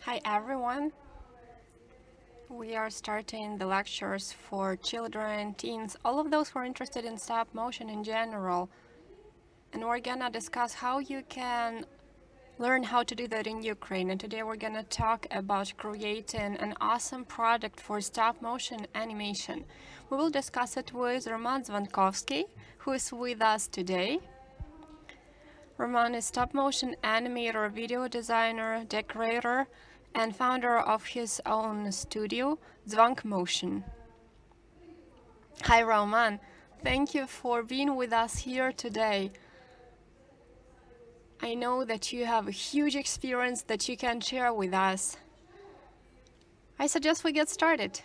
Hi everyone. We are starting the lectures for children, teens, all of those who are interested in stop motion in general. And we're gonna discuss how you can learn how to do that in Ukraine. And today we're gonna talk about creating an awesome product for stop motion animation. We will discuss it with Roman Dzvonkovskyj, who is with us today. Roman is stop motion animator, video designer, decorator, and founder of his own studio, Dzvonk Motion. Hi Roman, thank you for being with us here today. I know that you have a huge experience that you can share with us. I suggest we get started.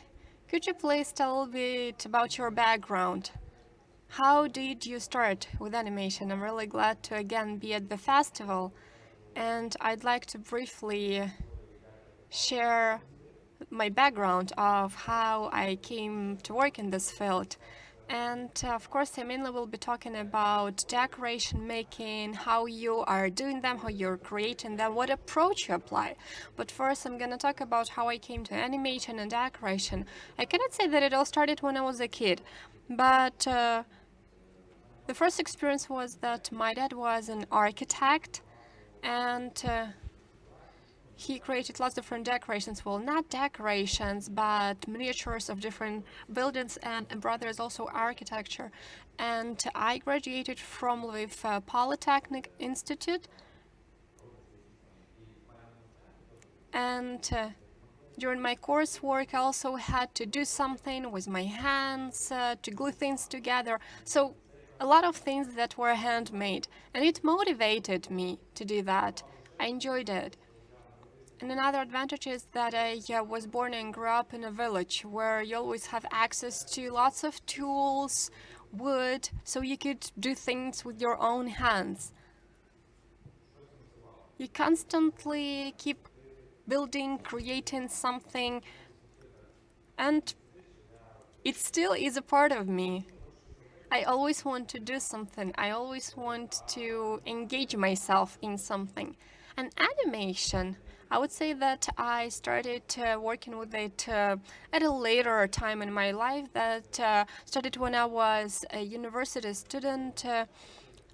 Could you please tell a bit about your background? How did you start with animation? I'm really glad to again be at the festival, and I'd like to briefly share my background of how I came to work in this field. And of course, I mainly will be talking about decoration making, how you are doing them, how you're creating them, what approach you apply. But first, I'm gonna talk about how I came to animation and decoration. I cannot say that it all started when I was a kid, but the first experience was that my dad was an architect, and he created lots of different decorations. Well, not decorations, but miniatures of different buildings, and a brother is also architecture. And I graduated from Lviv Polytechnic Institute. And during my coursework, I also had to do something with my hands, to glue things together. So a lot of things that were handmade, and it motivated me to do that. I enjoyed it. And another advantage is that I was born and grew up in a village where you always have access to lots of tools, wood, so you could do things with your own hands. You constantly keep building, creating something, and it still is a part of me. I always want to do something. I always want to engage myself in something. And animation, I would say that I started working with it at a later time in my life. That started when I was a university student.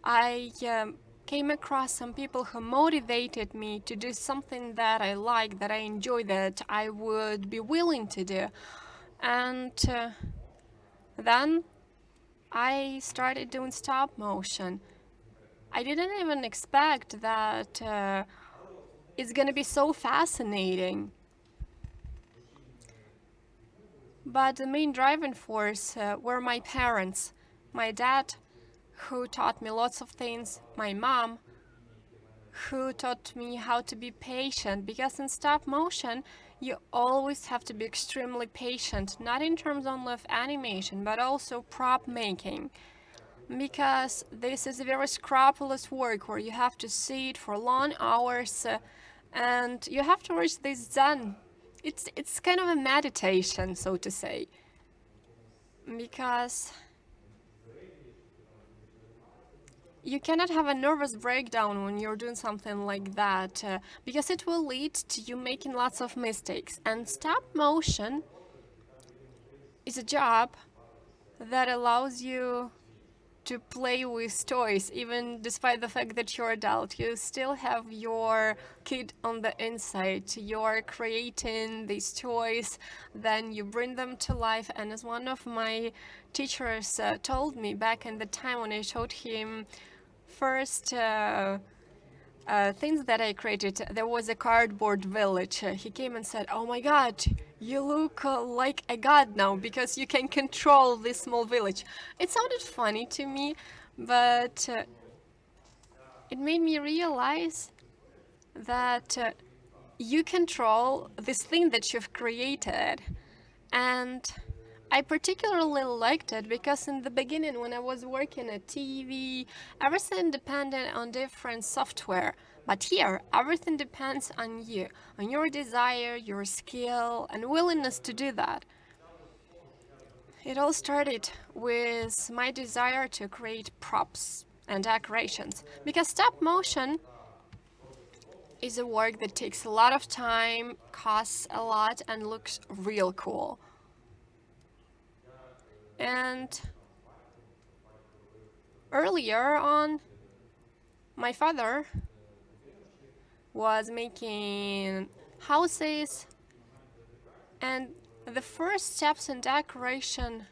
I came across some people who motivated me to do something that I like, that I enjoy, that I would be willing to do. And then I started doing stop motion. I didn't even expect that it's gonna be so fascinating. But the main driving force were my parents. My dad, who taught me lots of things, my mom, who taught me how to be patient, because in stop motion you always have to be extremely patient, not in terms only of animation but also prop making, because this is a very scrupulous work where you have to sit for long hours and you have to reach this zen. It's kind of a meditation, so to say, because you cannot have a nervous breakdown when you're doing something like that, because it will lead to you making lots of mistakes. And stop motion is a job that allows you to play with toys, even despite the fact that you're adult. You still have your kid on the inside. You're creating these toys, then you bring them to life. And as one of my teachers told me back in the time when I showed him first things that I created, there was a cardboard village. He came and said, "Oh my God, you look like a god now because you can control this small village." It sounded funny to me, but it made me realize that you control this thing that you've created. And I particularly liked it because in the beginning, when I was working at TV, everything depended on different software. But here, everything depends on you, on your desire, your skill, and willingness to do that. It all started with my desire to create props and decorations, because stop motion is a work that takes a lot of time, costs a lot, and looks real cool. And earlier on, my father was making houses, and the first steps in decoration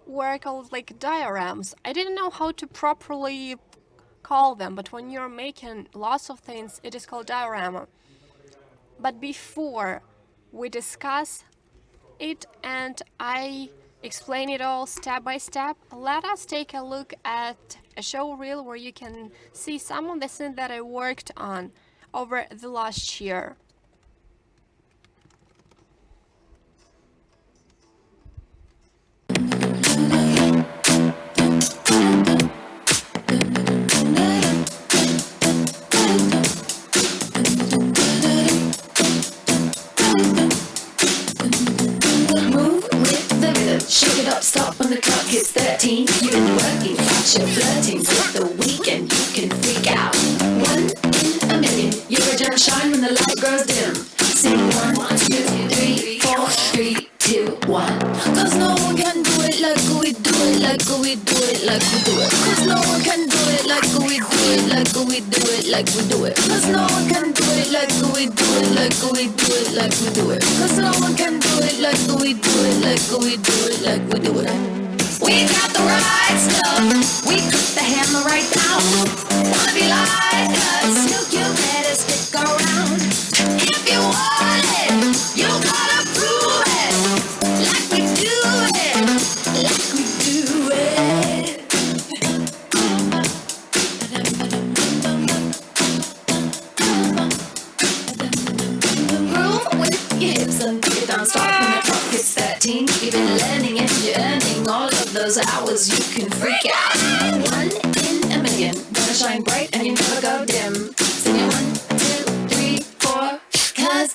were called like dioramas. I didn't know how to properly call them, but when you're making lots of things, it is called diorama. But before we discuss it and I explain it all step by step, let us take a look at a show reel where you can see some of the things that I worked on over the last year. Shake it up, stop when the clock hits 13. You've been working, but you're flirting with the weekend. You can freak out. 1 in a million. You're a gem shine when the light grows dim. Sing 1, 2, 3, 4, 3, 2, 1. Cause no one can do it like we do it, like we do it, like we do it. Cause no one can do it like we do it, like we do it, like we do it. Cause no one can do it like we do it, like we do it, like we do it. Cause no one can do it like we do it, like we do it, like we do it. We got the right stuff. We put the hammer right down. Wanna be like us? You better stick around. If you want it, you gotta prove it. Like we do it, like we do it. Groove with your hips and get down, start when the clock hits 13. You've been learning and you're earning all of those hours. You can freak out. 1 in a million. Gonna shine bright and you never go dim. Sing it 1, 2, 3, 4. Cause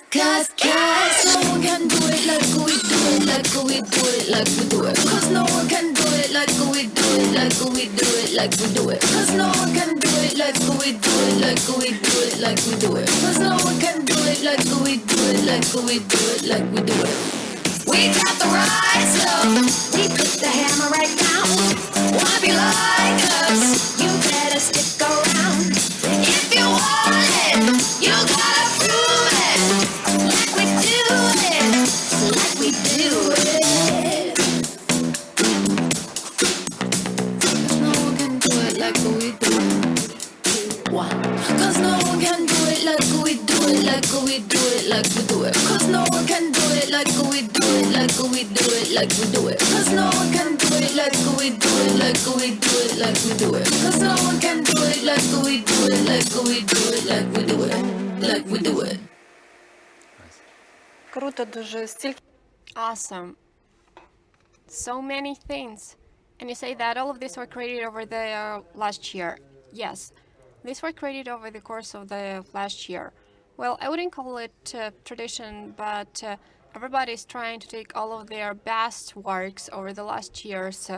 no one can do it like we do it, like we do it, like we do it. Cause no one can do it like we do it, like we do it, like we do it. Cause no one can do it like we do it, like we do it, like we do it. Cause no one can do it like we do it, like we do it, like we do it. We got the right stuff. We put the hammer right down. Wanna be like us? You better stick around. If you want it, you gotta prove it. Like we do it, like we do it. Cause no one can do it like we do it. 1. Cause no one can do it like we do it, like we do it, like we do it. Cause no one can do it like we do it, like we do it, like we do it. Cause no one can do it like we do it, like we do it, like we do it. Cause no one can do it like we do it, like we do it, like we do it, like we do it. Круто дуже, стільки. Awesome. So many things. And you say that all of these were created over the last year. Yes, these were created over the course of the last year. Well, I wouldn't call it tradition, but everybody's trying to take all of their best works over the last years.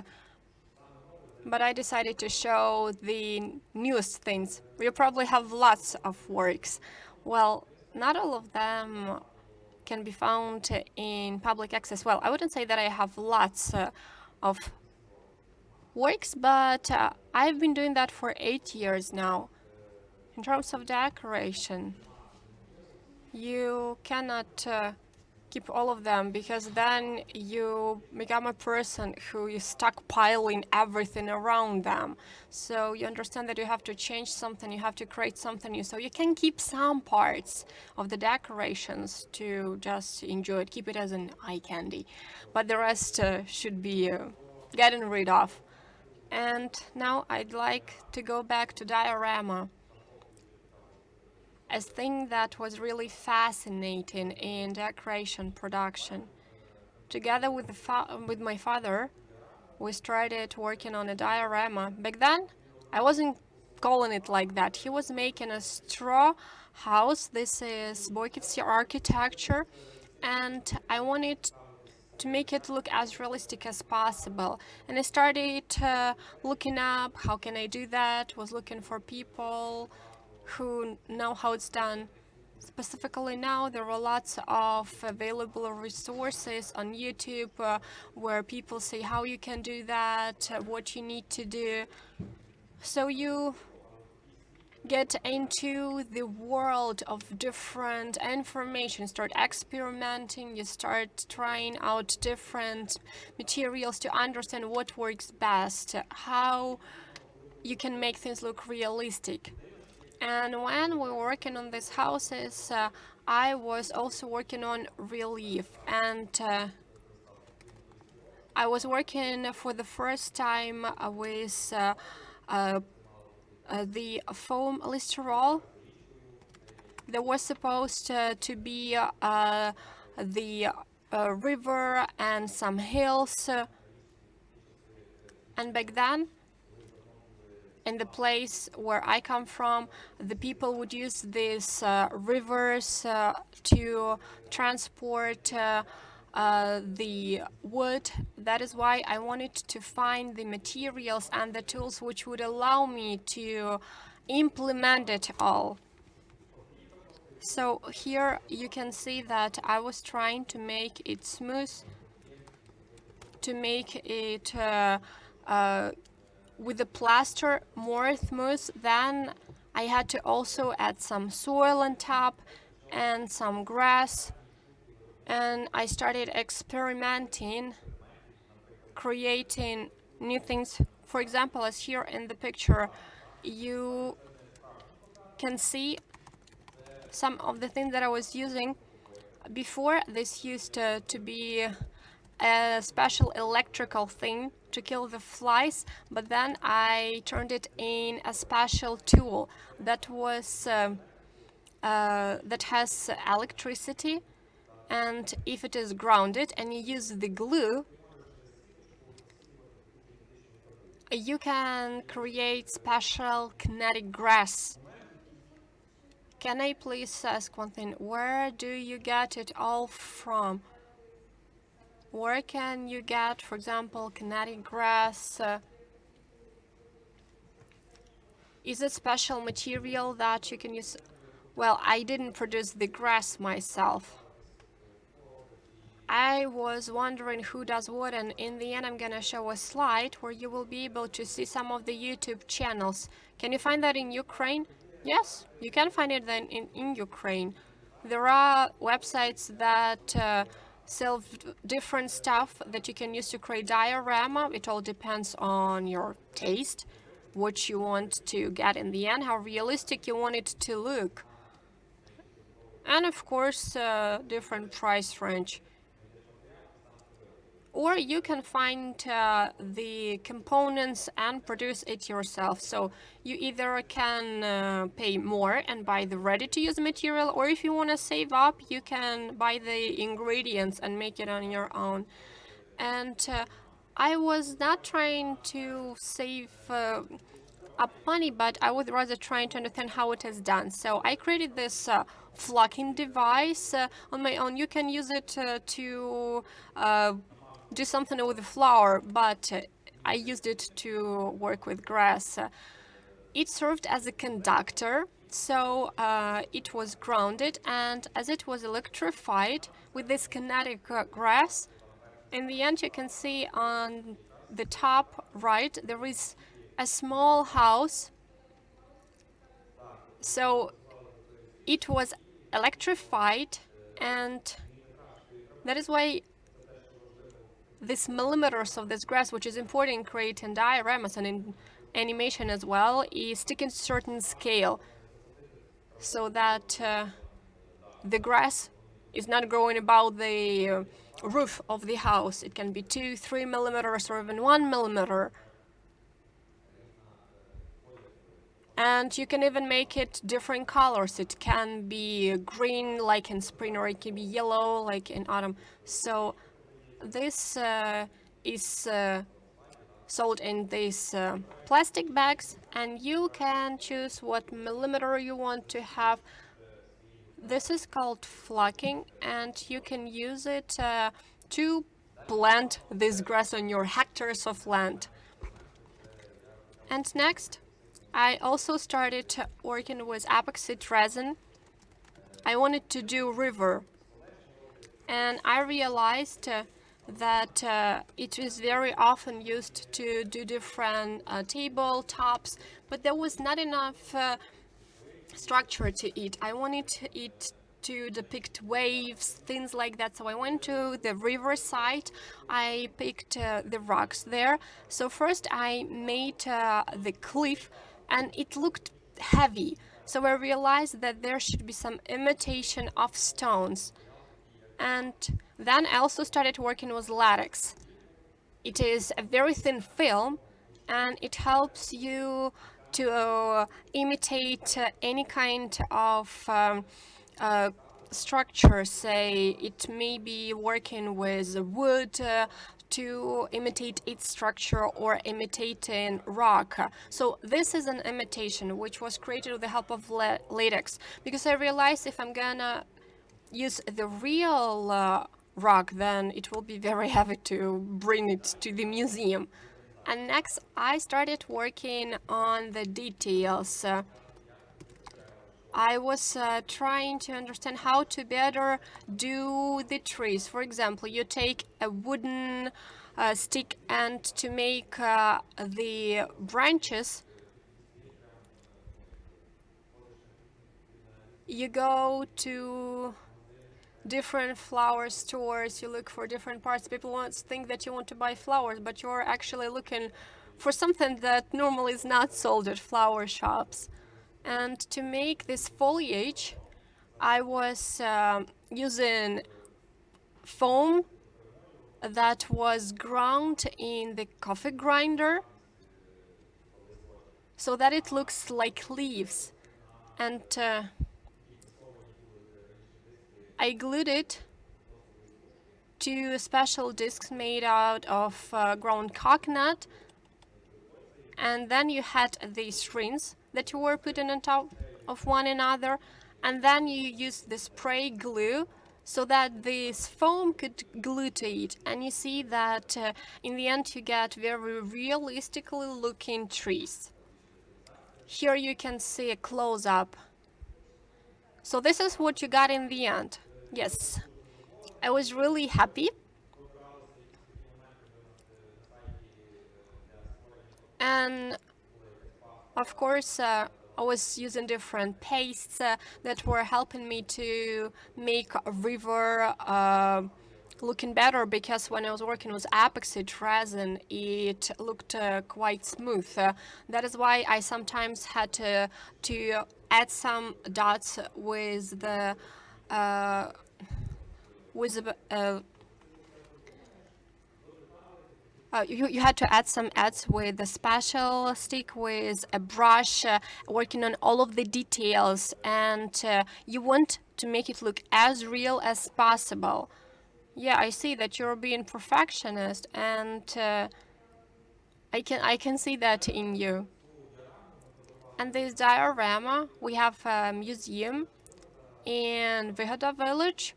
But I decided to show the newest things. You probably have lots of works. Well, not all of them can be found in public access. Well, I wouldn't say that I have lots of works, but I've been doing that for 8 years now. In terms of decoration, you cannot keep all of them, because then you become a person who is stockpiling everything around them. So you understand that you have to change something, you have to create something new. So you can keep some parts of the decorations to just enjoy it, keep it as an eye candy. But the rest should be getting rid of. And now I'd like to go back to diorama, a thing that was really fascinating in decoration production. Together with my father, we started working on a diorama. Back then, I wasn't calling it like that. He was making a straw house. This is Dzvonkovskyj architecture, and I wanted to make it look as realistic as possible. And I started looking up how can I do that, was looking for people who know how it's done. Specifically now, there are lots of available resources on YouTube where people say how you can do that, what you need to do. So you get into the world of different information, start experimenting, you start trying out different materials to understand what works best, how you can make things look realistic. And when we were working on these houses, I was also working on relief, and I was working for the first time with the foam listerol. There was supposed to be the river and some hills, and back then, in the place where I come from, the people would use these rivers to transport the wood. That is why I wanted to find the materials and the tools which would allow me to implement it all. So here you can see that I was trying to make it smooth, to make it with the plaster more smooth. Then I had to also add some soil on top and some grass, and I started experimenting, creating new things. For example, as here in the picture, you can see some of the things that I was using. Before, this used to be a special electrical thing to kill the flies, but then I turned it in a special tool that was that has electricity, and if it is grounded and you use the glue, you can create special kinetic grass. Can I please ask one thing? Where do you get it all from? Where can you get, for example, kinetic grass? Is it special material that you can use? Well, I didn't produce the grass myself. I was wondering who does what, and in the end I'm gonna show a slide where you will be able to see some of the YouTube channels. Can you find that in Ukraine? Yes, you can find it then in Ukraine. There are websites that sell different stuff that you can use to create diorama. It all depends on your taste, what you want to get in the end, how realistic you want it to look. And of course, different price range. Or you can find the components and produce it yourself. So you either can pay more and buy the ready-to-use material, or if you want to save up, you can buy the ingredients and make it on your own. And I was not trying to save up money, but I was rather trying to understand how it is done. So I created this flocking device on my own. You can use it to do something with the flower, but I used it to work with grass. It served as a conductor, so it was grounded, and as it was electrified with this kinetic grass, in the end you can see on the top right there is a small house. So it was electrified, and that is why these millimeters of this grass, which is important in creating dioramas and in animation as well, is taken to a certain scale, so that the grass is not growing about the roof of the house. It can be 2-3 millimeters or even 1 millimeter. And you can even make it different colors. It can be green like in spring, or it can be yellow like in autumn. So this is sold in these plastic bags, and you can choose what millimeter you want to have. This is called flocking, and you can use it to plant this grass on your hectares of land. And next, I also started working with epoxy resin. I wanted to do river, and I realized that it is very often used to do different tabletops, but there was not enough structure to it. I wanted it to depict waves, things like that. So I went to the riverside. I picked the rocks there. So first I made the cliff, and it looked heavy. So I realized that there should be some imitation of stones. And then I also started working with latex. It is a very thin film, and it helps you to imitate any kind of structure. Say it may be working with wood to imitate its structure, or imitating rock. So this is an imitation which was created with the help of latex, because I realized if I'm gonna use the real rock, then it will be very heavy to bring it to the museum. And next I started working on the details. I was trying to understand how to better do the trees. For example, you take a wooden stick, and to make the branches, you go to different flower stores, you look for different parts. People won't think that you want to buy flowers, but you're actually looking for something that normally is not sold at flower shops. And to make this foliage, I was using foam that was ground in the coffee grinder, so that it looks like leaves. And I glued it to special discs made out of ground coconut, and then you had these rings that you were putting on top of one another, and then you used the spray glue so that this foam could glue to it. And you see that in the end you get very realistically looking trees. Here you can see a close-up. So this is what you got in the end. Yes, I was really happy. And of course, I was using different pastes that were helping me to make a river looking better, because when I was working with epoxy resin, it looked quite smooth. That is why I sometimes had to add some dots with the you had to add some ads with a special stick with a brush, working on all of the details, and you want to make it look as real as possible. Yeah, I see that you're being perfectionist, and I can see that in you. And this diorama, we have a museum in Vygoda village,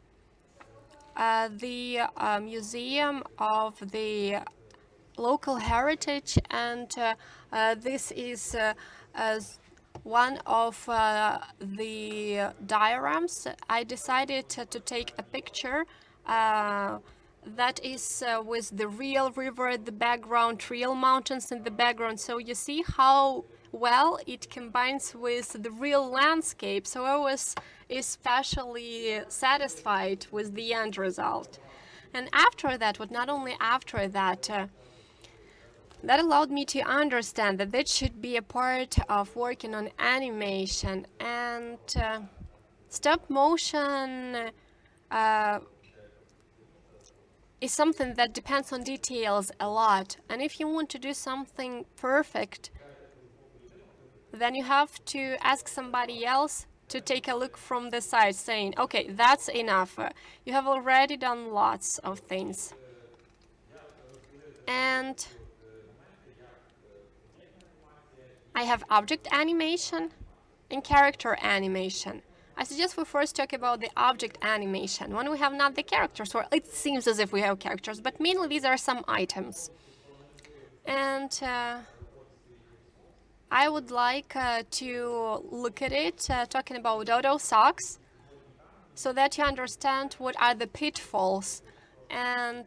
the museum of the local heritage, and this is one of the dioramas. I decided to take a picture that is with the real river at the background, real mountains in the background, so you see how well it combines with the real landscape. So I was especially satisfied with the end result. And after that, but not only after that, that allowed me to understand that that should be a part of working on animation. And stop motion is something that depends on details a lot. And if you want to do something perfect, then you have to ask somebody else to take a look from the side, saying, okay, that's enough. You have already done lots of things. And I have object animation and character animation. I suggest we first talk about the object animation, when we have not the characters, or it seems as if we have characters, but mainly these are some items. And I would like to look at it talking about dodo socks, so that you understand what are the pitfalls and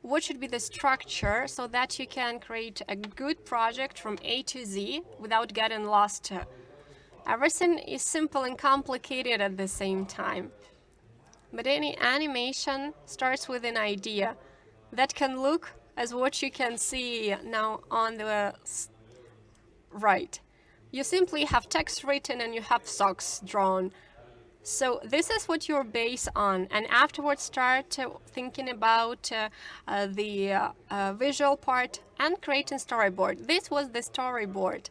what should be the structure, so that you can create a good project from A to Z without getting lost. Everything is simple and complicated at the same time. But any animation starts with an idea that can look as what you can see now on the right. You simply have text written and you have socks drawn. So this is what you're based on, and afterwards start thinking about the visual part and creating storyboard. This was the storyboard.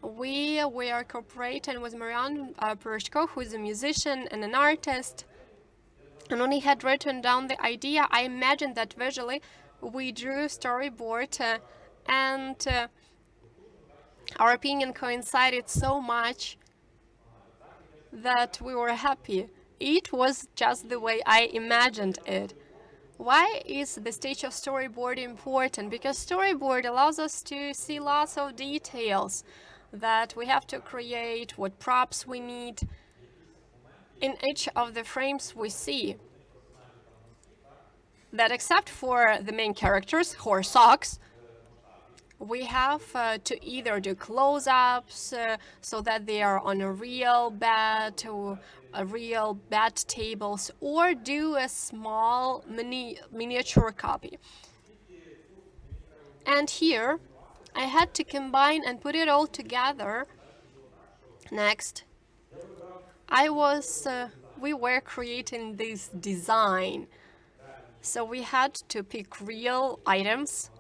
We were cooperating with Marian Poroshko, who is a musician and an artist. And when he had written down the idea, I imagined that visually we drew storyboard and our opinion coincided so much that we were happy. It was just the way I imagined it. Why is the stage of storyboard important? Because storyboard allows us to see lots of details that we have to create, what props we need in each of the frames we see. That except for the main characters, who are socks, we have to either do close-ups so that they are on a real bed or a real bed tables, or do a small miniature copy. And here I had to combine and put it all together. Next, we were creating this design. So we had to pick real items.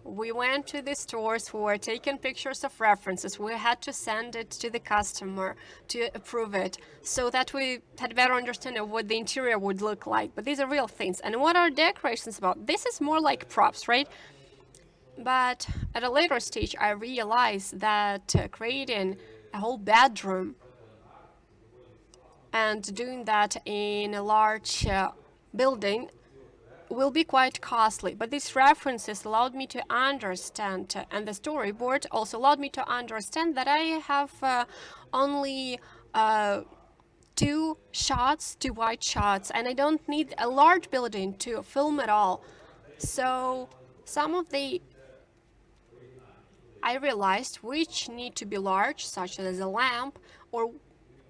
We went to the stores, we were taking pictures of references. We had to send it to the customer to approve it, so that we had a better understanding of what the interior would look like. But these are real things. And what are decorations about? This is more like props, right? But at a later stage, I realized that creating a whole bedroom and doing that in a large building will be quite costly. But these references allowed me to understand, and the storyboard also allowed me to understand that I have only two wide shots, and I don't need a large building to film it all. So I realized which need to be large, such as a lamp, or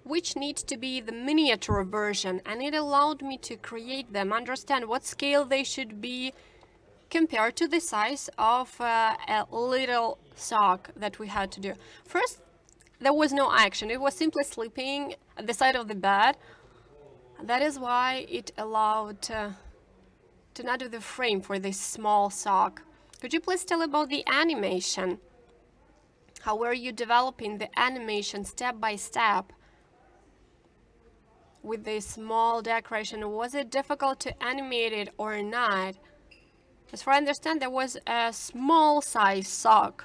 which needs to be the miniature version, and it allowed me to create them, understand what scale they should be compared to the size of a little sock that we had to do. First, there was no action. It was simply sleeping at the side of the bed. That is why it allowed to not do the frame for this small sock. Could you please tell about the animation? How were you developing the animation step by step? With this small decoration, was it difficult to animate it or not? As far as I understand, there was a small size sock.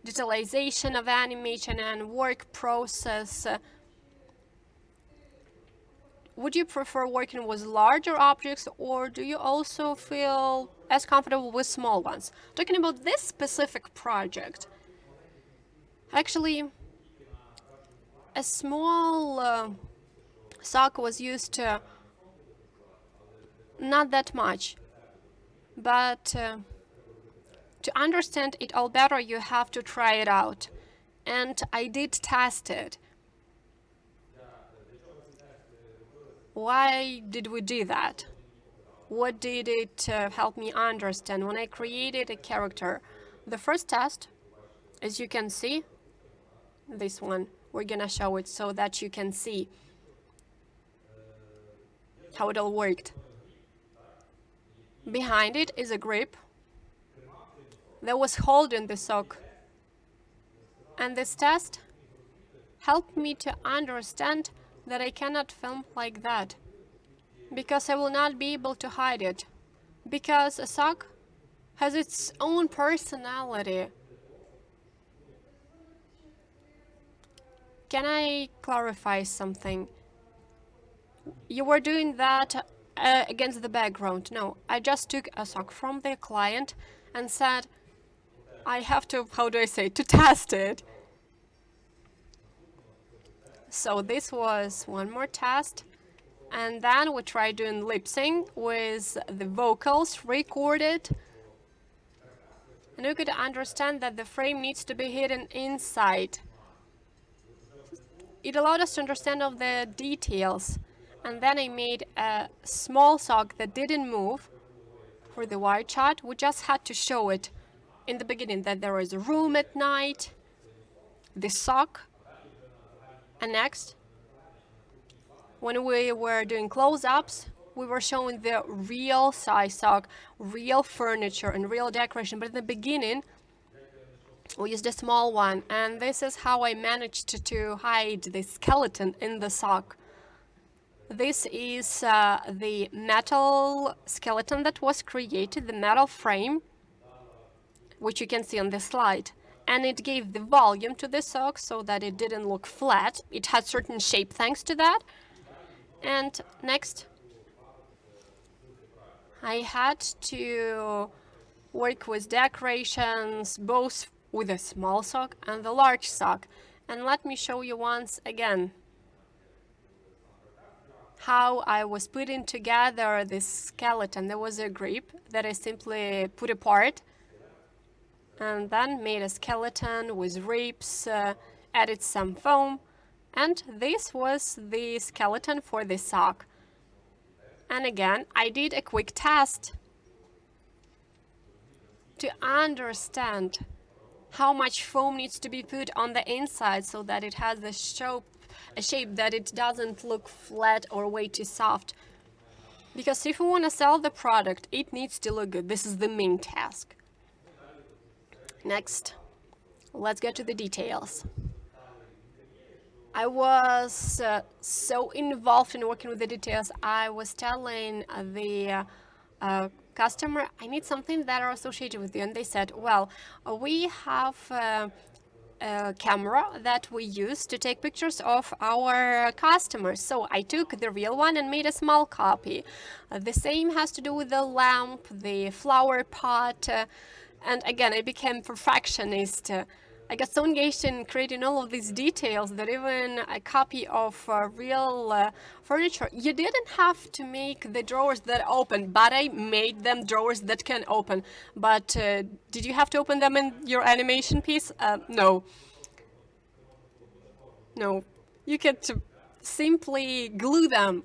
Detailization of animation and work process. Would you prefer working with larger objects, or do you also feel as comfortable with small ones? Talking about this specific project, actually, a small sock was used not that much, but to understand it all better, you have to try it out. And I did test it. Why did we do that? What did it help me understand? When I created a character, the first test, as you can see, this one, we're gonna show it so that you can see how it all worked. Behind it is a grip that was holding the sock. And this test helped me to understand that I cannot film like that, because I will not be able to hide it, because a sock has its own personality. Can I clarify something? You were doing that against the background. No, I just took a sock from the client and said, I have to, how do I say, to test it. So this was one more test. And then we tried doing lip sync with the vocals recorded. And you could understand that the frame needs to be hidden inside. It allowed us to understand all the details. And then I made a small sock that didn't move for the wide shot. We just had to show it in the beginning that there is a room at night, the sock. And next, when we were doing close-ups, we were showing the real size sock, real furniture and real decoration. But in the beginning, we used a small one. And this is how I managed to hide the skeleton in the sock. This is the metal skeleton that was created, the metal frame, which you can see on the slide. And it gave the volume to the sock so that it didn't look flat. It had certain shape thanks to that. And next, I had to work with decorations, both with a small sock and the large sock. And let me show you once again how I was putting together this skeleton. There was a grip that I simply put apart and then made a skeleton with ribs, added some foam, and this was the skeleton for the sock. And again, I did a quick test to understand how much foam needs to be put on the inside so that it has a shape that it doesn't look flat or way too soft. Because if we want to sell the product, it needs to look good. This is the main task. Next, let's get to the details. I was so involved in working with the details. I was telling the customer, I need something that are associated with you. And they said, well, we have a camera that we use to take pictures of our customers. So I took the real one and made a small copy. The same has to do with the lamp, the flower pot, and again, I became perfectionist. I got so engaged in creating all of these details that even a copy of real furniture, you didn't have to make the drawers that open, but I made them drawers that can open. But did you have to open them in your animation piece? No. No. You could simply glue them.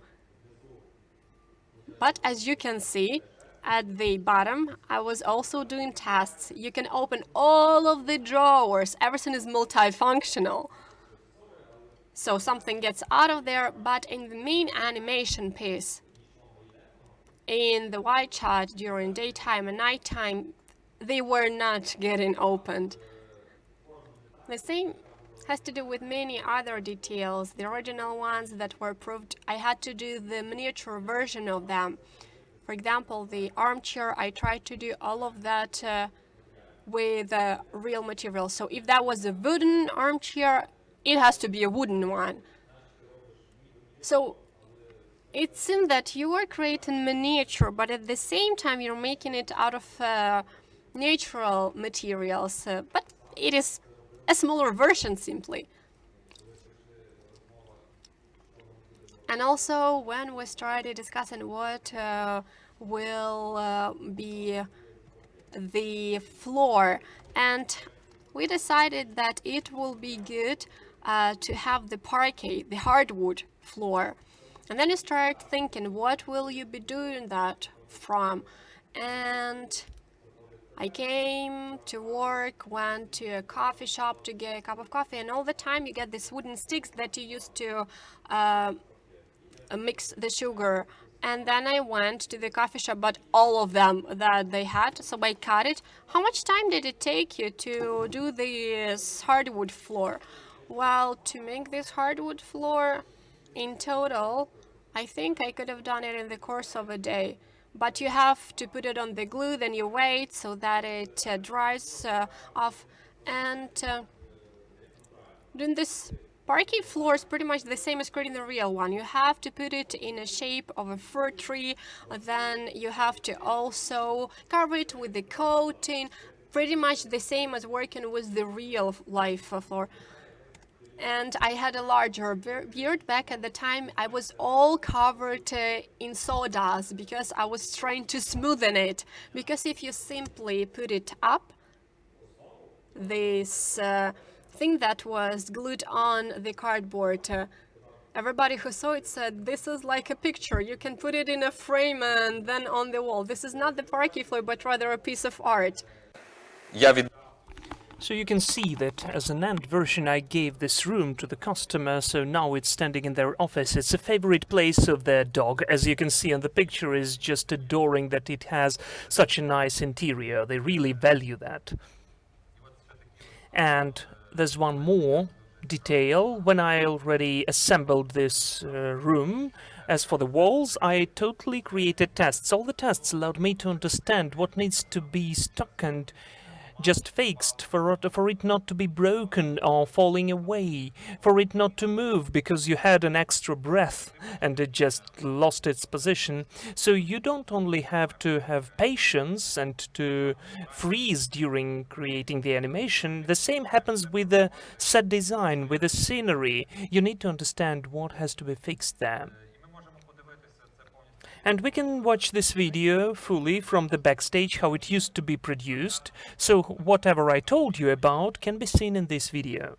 But as you can see, at the bottom, I was also doing tests. You can open all of the drawers. Everything is multifunctional. So something gets out of there, but in the main animation piece, in the wide shot during daytime and nighttime, they were not getting opened. The same has to do with many other details. The original ones that were proved, I had to do the miniature version of them. For example, the armchair, I tried to do all of that with real material. So if that was a wooden armchair, it has to be a wooden one. So it seems that you are creating miniature, but at the same time you're making it out of natural materials. But it is a smaller version simply. And also, when we started discussing what will be the floor, and we decided that it will be good to have the parquet, the hardwood floor. And then you start thinking, what will you be doing that from? And I came to work, went to a coffee shop to get a cup of coffee, and all the time you get these wooden sticks that you use to mix the sugar. And then I went to the coffee shop, but all of them that they had, so I cut it. How much time did it take you to do this hardwood floor? Well, to make this hardwood floor, in total, I think I could have done it in the course of a day. But you have to put it on the glue, then you wait so that it dries off. And doing this parquet floor is pretty much the same as creating the real one. You have to put it in a shape of a fir tree, then you have to also cover it with the coating, pretty much the same as working with the real life floor. And I had a larger beard back at the time. I was all covered in sawdust because I was trying to smoothen it. Because if you simply put it up, this thing that was glued on the cardboard, everybody who saw it said, this is like a picture. You can put it in a frame and then on the wall. This is not the parquet floor, but rather a piece of art. So you can see that as an end version I gave this room to the customer, so now it's standing in their office. It's a favorite place of their dog. As you can see on the picture, is just adoring that it has such a nice interior. They really value that. And there's one more detail. When I already assembled this room, as for the walls, I totally created tests. All the tests allowed me to understand what needs to be stuck and just fixed for it not to be broken or falling away, for it not to move because you had an extra breath and it just lost its position. So you don't only have to have patience and to freeze during creating the animation. The same happens with the set design, with the scenery. You need to understand what has to be fixed there. And we can watch this video fully from the backstage, how it used to be produced. So whatever I told you about can be seen in this video.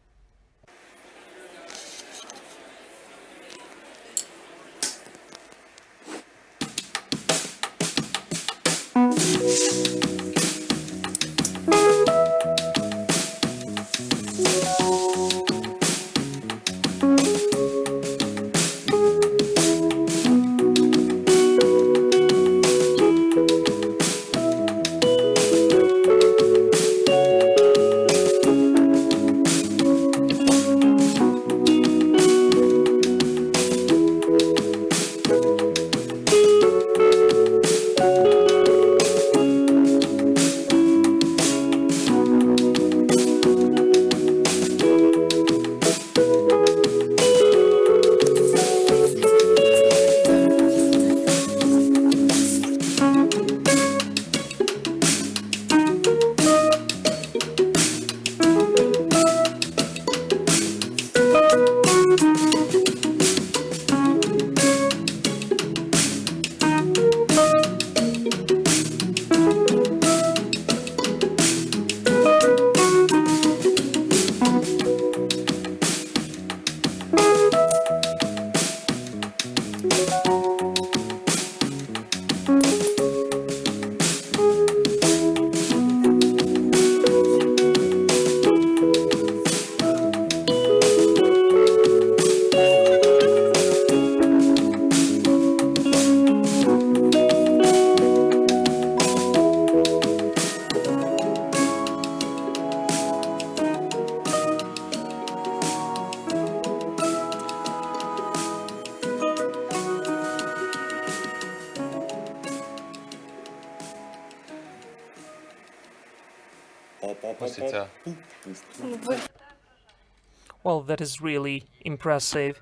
Well, that is really impressive.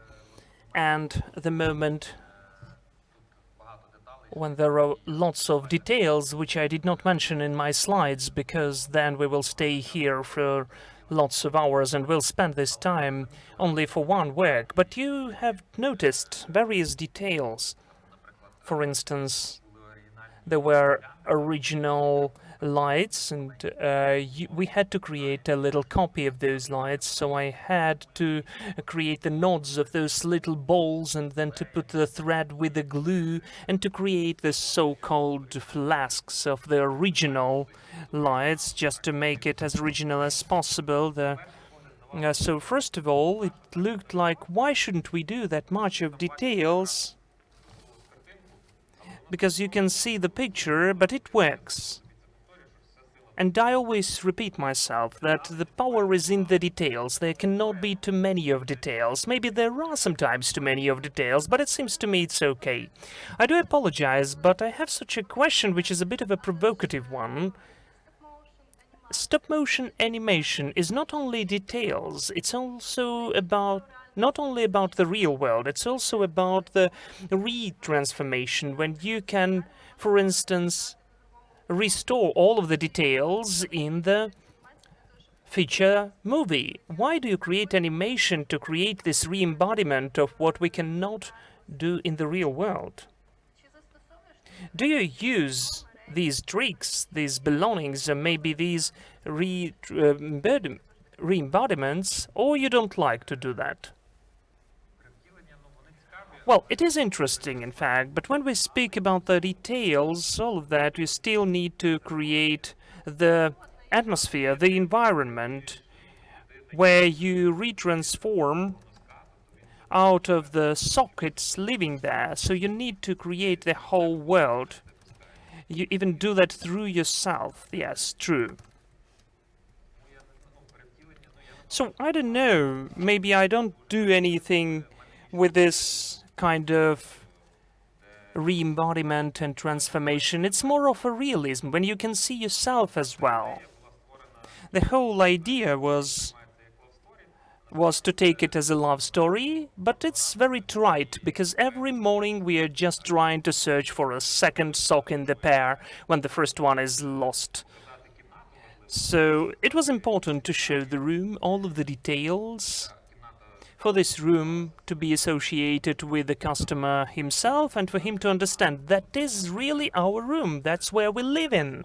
And the moment when there are lots of details which I did not mention in my slides, because then we will stay here for lots of hours and we'll spend this time only for one work. But you have noticed various details. For instance, there were original lights, and we had to create a little copy of those lights, so I had to create the nodes of those little balls and then to put the thread with the glue and to create the so-called flasks of the original lights, just to make it as original as possible. So first of all, it looked like, why shouldn't we do that much of details? Because you can see the picture, but it works. And I always repeat myself that the power is in the details. There cannot be too many of details. Maybe there are sometimes too many of details, but it seems to me it's okay. I do apologize, but I have such a question which is a bit of a provocative one. Stop-motion animation is not only details, it's also about not only about the real world, it's also about the retransformation, when you can, for instance, restore all of the details in the feature movie. Why do you create animation to create this re-embodiment of what we cannot do in the real world? Do you use these tricks, these belongings, or maybe these re-embodiments, or you don't like to do that? Well, it is interesting, in fact, but when we speak about the details, all of that, you still need to create the atmosphere, the environment, where you retransform out of the sockets living there. So you need to create the whole world. You even do that through yourself. Yes, true. So I don't know, maybe I don't do anything with this kind of re-embodiment and transformation. It's more of a realism, when you can see yourself as well. The whole idea was to take it as a love story, but it's very trite, because every morning we are just trying to search for a second sock in the pair when the first one is lost. So it was important to show the room, all of the details, for this room to be associated with the customer himself, and for him to understand that is really our room, that's where we live in.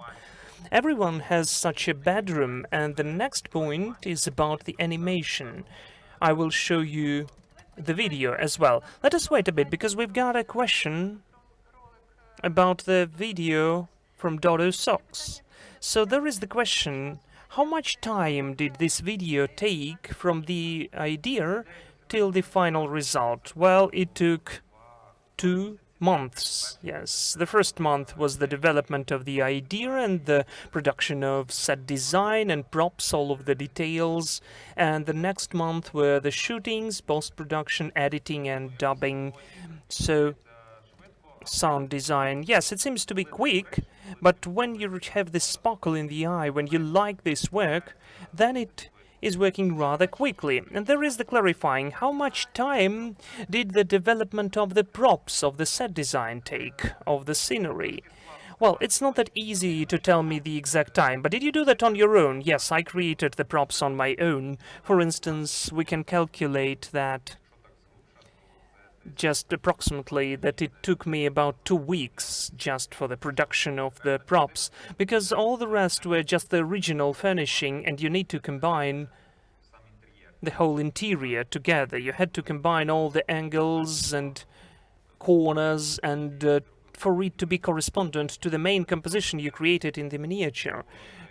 Everyone has such a bedroom, and the next point is about the animation. I will show you the video as well. Let us wait a bit, because we've got a question about the video from Dodo Socks. So there is the question, how much time did this video take from the idea till the final result? Well, it took 2 months. Yes, the first month was the development of the idea and the production of set design and props, all of the details, and the next month were the shootings, post-production, editing and dubbing. So sound design, yes, it seems to be quick, but when you have this sparkle in the eye, when you like this work, then it is working rather quickly. And there is the clarifying, how much time did the development of the props, of the set design take, of the scenery? Well, it's not that easy to tell me the exact time, but did you do that on your own? Yes, I created the props on my own. For instance, we can calculate that just approximately that it took me about 2 weeks just for the production of the props, because all the rest were just the original furnishing, and you need to combine the whole interior together. You had to combine all the angles and corners, and for it to be correspondent to the main composition you created in the miniature,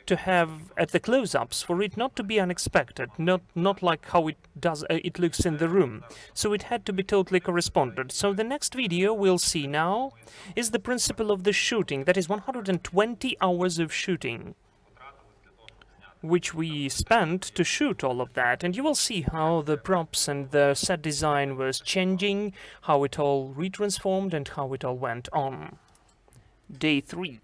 to have at the close-ups, for it not to be unexpected, not like how it looks in the room. So it had to be totally correspondent. So the next video we'll see now is the principle of the shooting. That is 120 hours of shooting, which we spent to shoot all of that. And you will see how the props and the set design was changing, how it all retransformed, and how it all went on. Day 3.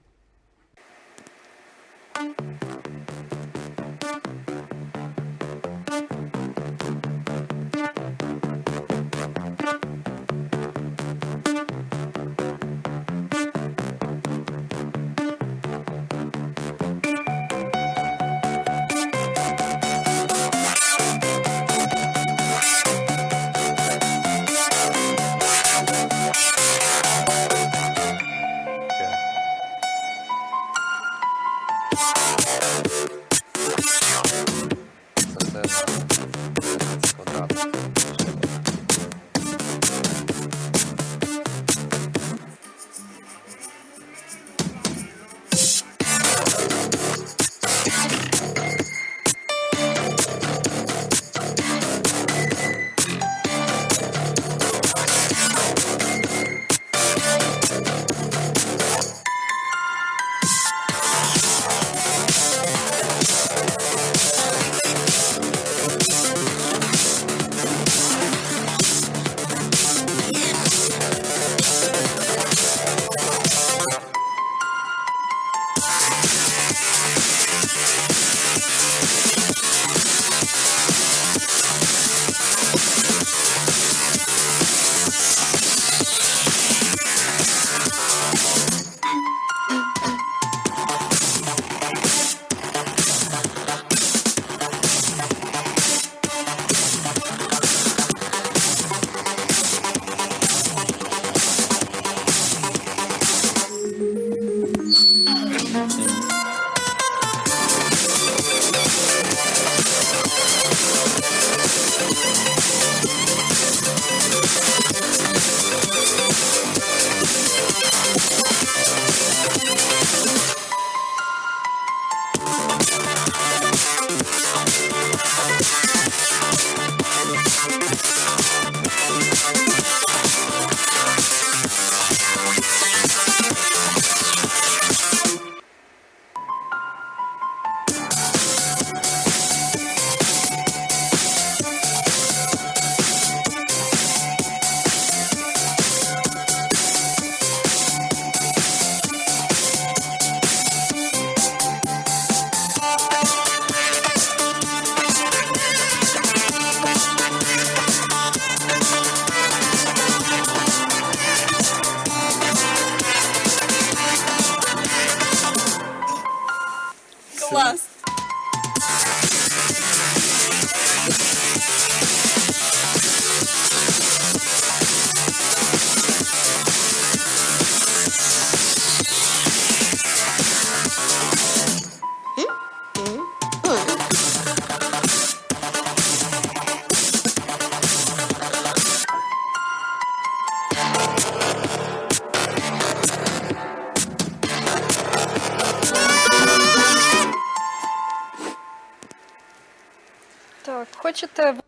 Так, хочете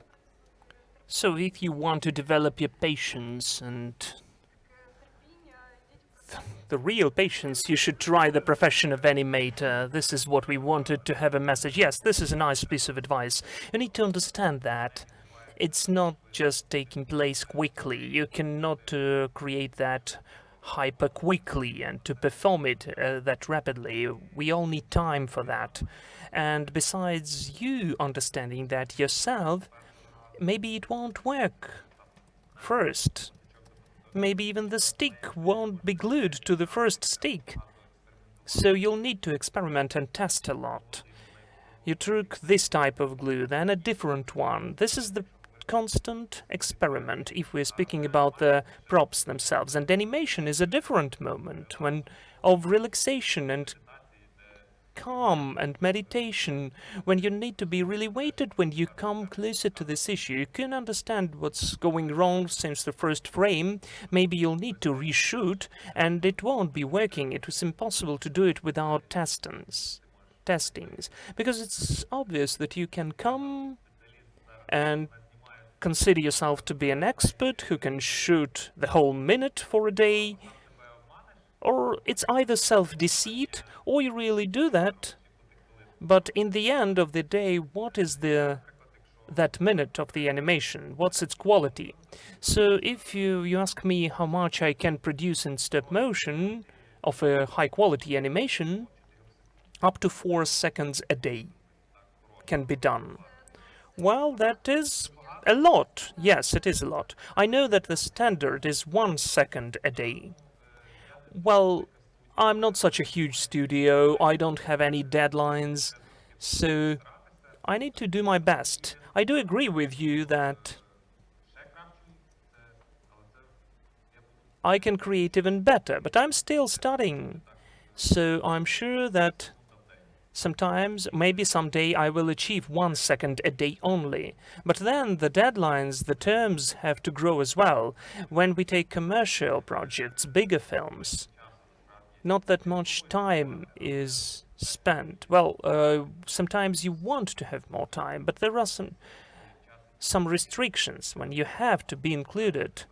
So if you want to develop your patience and the real patience, you should try the profession of animator. This is what we wanted to have a message. Yes, this is a nice piece of advice. You need to understand that it's not just taking place quickly. You cannot create that hyper quickly and to perform it that rapidly. We all need time for that. And besides you understanding that yourself, maybe it won't work first. Maybe even the stick won't be glued to the first stick. So you'll need to experiment and test a lot. You took this type of glue, then a different one. This is the constant experiment if we're speaking about the props themselves. And animation is a different moment of relaxation and calm and meditation, when you need to be really weighted. When you come closer to this issue, you can understand what's going wrong since the first frame. Maybe you'll need to reshoot and it won't be working. It was impossible to do it without testings, because it's obvious that you can come and consider yourself to be an expert who can shoot the whole minute for a day, or it's either self-deceit or you really do that, but in the end of the day, what is that minute of the animation? What's its quality? So if you ask me how much I can produce in stop motion of a high-quality animation, up to 4 seconds a day can be done. Well, that is a lot. Yes, it is a lot. I know that the standard is 1 second a day. Well, I'm not such a huge studio, I don't have any deadlines, so I need to do my best. I do agree with you that I can create even better, but I'm still studying, so I'm sure that sometimes, maybe someday, I will achieve 1 second a day only. But then the deadlines, the terms have to grow as well. When we take commercial projects, bigger films, not that much time is spent. Well, sometimes you want to have more time, but there are some restrictions when you have to be included.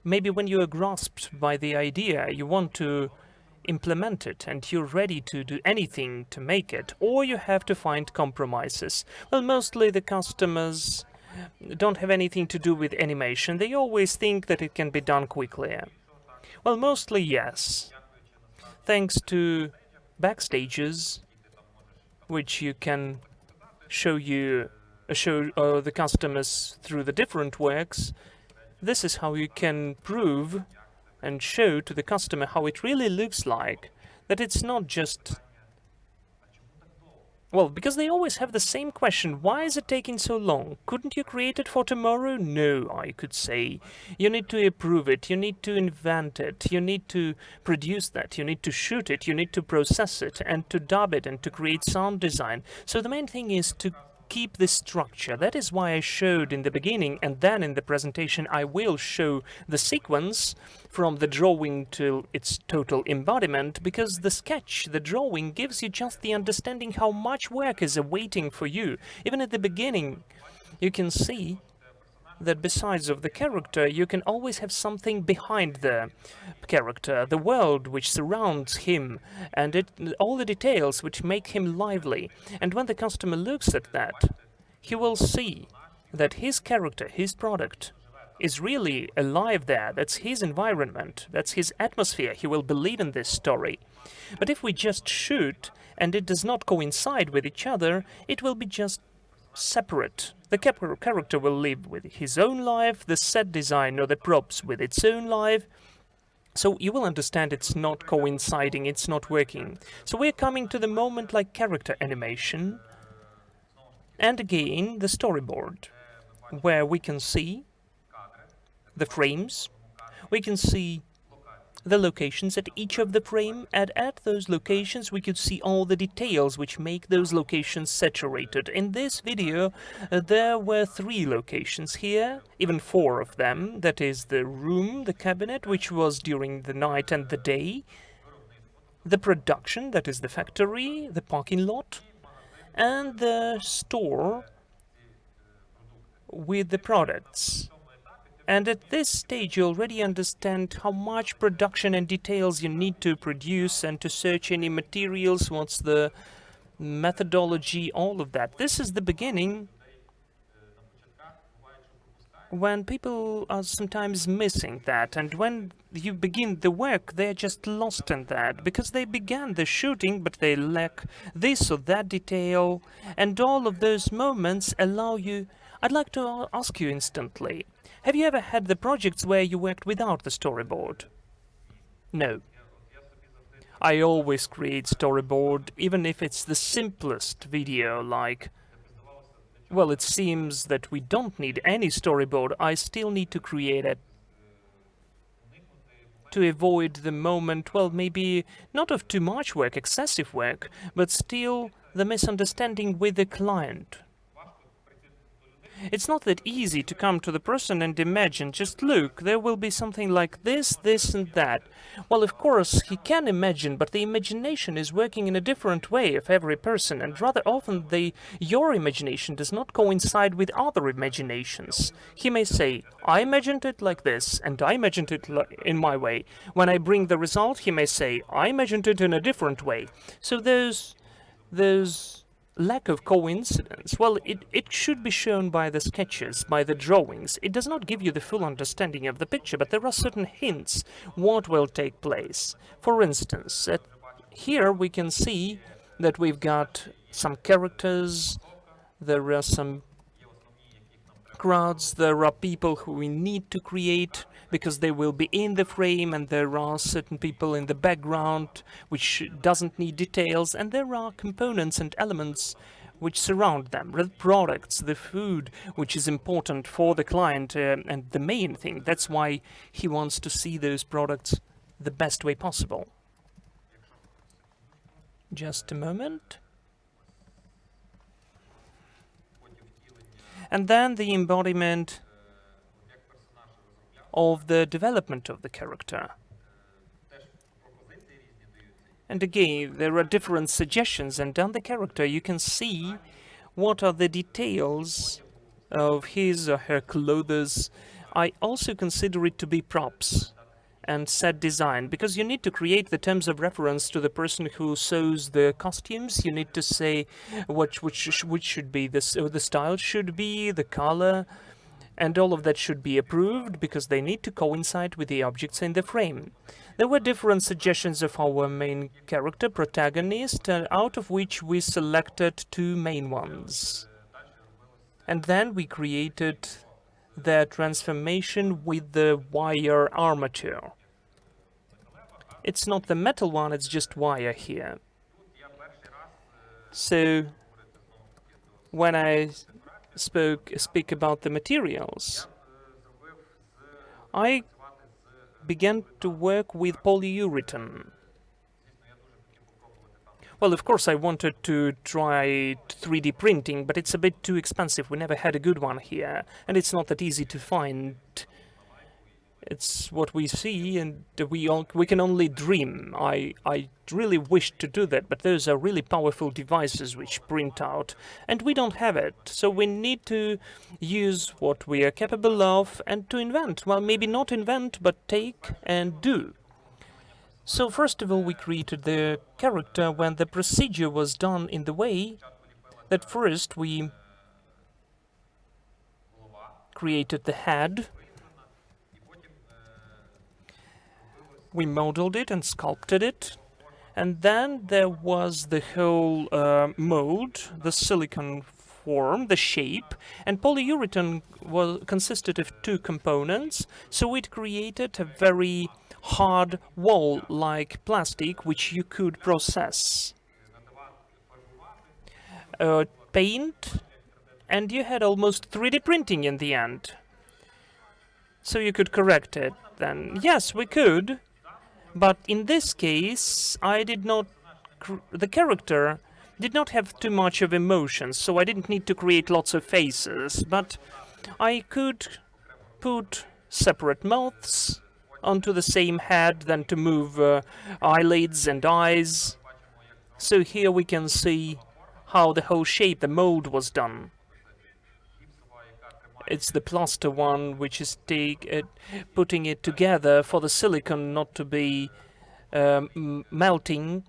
Maybe when you are grasped by the idea, you want to implement it and you're ready to do anything to make it, or you have to find compromises. Well, mostly the customers don't have anything to do with animation. They always think that it can be done quickly. Well, mostly yes. Thanks to backstages, which you can show the customers through the different works, this is how you can prove and show to the customer how it really looks like, that it's not just... Well, because they always have the same question, why is it taking so long? Couldn't you create it for tomorrow? No, I could say. You need to approve it, you need to invent it, you need to produce that, you need to shoot it, you need to process it, and to dub it, and to create sound design. So the main thing is to keep this structure. That is why I showed in the beginning, and then in the presentation I will show the sequence from the drawing to its total embodiment, because the sketch, the drawing, gives you just the understanding how much work is awaiting for you. Even at the beginning, you can see that besides of the character, you can always have something behind the character, the world which surrounds him, and all the details which make him lively. And when the customer looks at that, he will see that his character, his product, is really alive there. That's his environment, that's his atmosphere. He will believe in this story. But if we just shoot, and it does not coincide with each other, it will be just separate. The character will live with his own life, the set design or the props with its own life. So you will understand it's not coinciding, it's not working. So we're coming to the moment like character animation, and again the storyboard, where we can see the frames, we can see the locations at each of the frame, and at those locations we could see all the details which make those locations saturated. In this video there were 3 locations here, even 4 of them. That is the room, the cabinet, which was during the night and the day, the production, that is the factory, the parking lot, and the store, with the products. And at this stage, you already understand how much production and details you need to produce and to search any materials, what's the methodology, all of that. This is the beginning when people are sometimes missing that, and when you begin the work, they're just lost in that, because they began the shooting, but they lack this or that detail, and all of those moments allow you... I'd like to ask you instantly, have you ever had the projects where you worked without the storyboard? No. I always create storyboard, even if it's the simplest video, like... Well, it seems that we don't need any storyboard, I still need to create it. To avoid the moment, well, maybe not of too much work, excessive work, but still the misunderstanding with the client. It's not that easy to come to the person and imagine, just look, there will be something like this, this and that. Well, of course, he can imagine, but the imagination is working in a different way of every person, and rather often your imagination does not coincide with other imaginations. He may say, I imagined it like this, and I imagined it in my way. When I bring the result, he may say, I imagined it in a different way. So there's lack of coincidence. Well, it should be shown by the sketches, by the drawings. It does not give you the full understanding of the picture, but there are certain hints what will take place. For instance, here we can see that we've got some characters, there are some crowds, there are people who we need to create because they will be in the frame, and there are certain people in the background which doesn't need details, and there are components and elements which surround them, the products, the food, which is important for the client, and the main thing. That's why he wants to see those products the best way possible. Just a moment. And then the embodiment of the development of the character. And again, there are different suggestions, and on the character you can see what are the details of his or her clothes. I also consider it to be props and set design, because you need to create the terms of reference to the person who sews the costumes. You need to say which should be the style should be, the color, and all of that should be approved, because they need to coincide with the objects in the frame. There were different suggestions of our main character, protagonist, out of which we selected two main ones. And then we created their transformation with the wire armature. It's not the metal one, it's just wire here. So when I speak about the materials, I began to work with polyurethane. Well, of course, I wanted to try 3D printing, but it's a bit too expensive. We never had a good one here, and it's not that easy to find. It's what we see, and we can only dream. I really wish to do that, but those are really powerful devices which print out, and we don't have it. So we need to use what we are capable of and to invent. Well, maybe not invent, but take and do. So first of all, we created the character when the procedure was done in the way that first we created the head. We modeled it and sculpted it, and then there was the whole mold, the silicon form, the shape, and polyurethane consisted of two components, so it created a very hard wall-like plastic which you could process. Paint, and you had almost 3D printing in the end. So you could correct it then. Yes, we could. But in this case, the character did not have too much of emotions, so I didn't need to create lots of faces, but I could put separate mouths onto the same head, then to move eyelids and eyes. So here we can see how the whole shape, the mold was done. It's the plaster one which is putting it together for the silicon not to be melting.